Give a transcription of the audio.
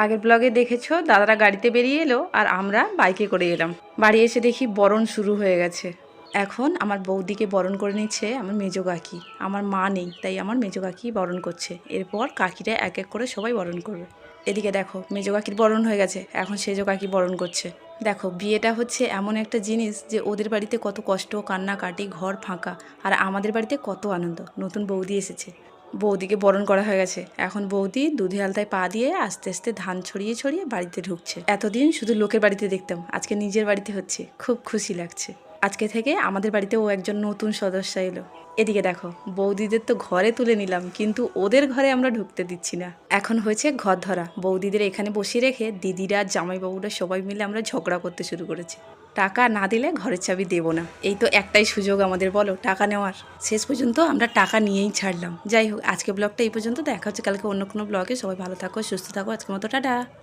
আগের ব্লগে দেখেছো দাদারা গাড়িতে বেরিয়ে এলো আর আমরা বাইকে করে এলাম। বাড়ি এসে দেখি বরণ শুরু হয়ে গেছে। এখন আমার বৌদিকে বরণ করে নিচ্ছে আমার মেজো কাকি। আমার মা নেই, তাই আমার মেজো কাকি বরণ করছে। এরপর কাকিরা এক এক করে সবাই বরণ করবে। এদিকে দেখো মেজো কাকির বরণ হয়ে গেছে, এখন সেজো কাকি বরণ করছে। দেখো বিয়েটা হচ্ছে এমন একটা জিনিস যে ওদের বাড়িতে কত কষ্ট, কান্নাকাটি, ঘর ফাঁকা, আর আমাদের বাড়িতে কত আনন্দ। নতুন বৌদি এসেছে, বৌদিকে বরণ করা হয়ে গেছে। এখন বৌদি দুধে আলতায় পা দিয়ে আস্তে আস্তে ধান ছড়িয়ে ছড়িয়ে বাড়িতে ঢুকছে। এতদিন শুধু লোকের বাড়িতে দেখতাম, আজকে নিজের বাড়িতে হচ্ছে, খুব খুশি লাগছে। আজকে থেকে আমাদের বাড়িতেও একজন নতুন সদস্য এলো। এদিকে দেখো বৌদিদের তো ঘরে তুলে নিলাম, কিন্তু ওদের ঘরে আমরা ঢুকতে দিচ্ছি না। এখন হয়েছে ঘর ধরা। বৌদিদের এখানে বসিয়ে রেখে দিদিরা জামাইবাবুরা সবাই মিলে আমরা ঝগড়া করতে শুরু করেছি। টাকা না দিলে ঘরের চাবি দেবো না। এই তো একটাই সুযোগ আমাদের, বলো, টাকা নেওয়ার। শেষ পর্যন্ত আমরা টাকা নিয়েই ছাড়লাম। যাই হোক, আজকে ব্লগটা এই পর্যন্ত। দেখা হচ্ছে কালকে অন্য কোনো ব্লগে। সবাই ভালো থাকো, সুস্থ থাকো। আজকের মতো টাটা।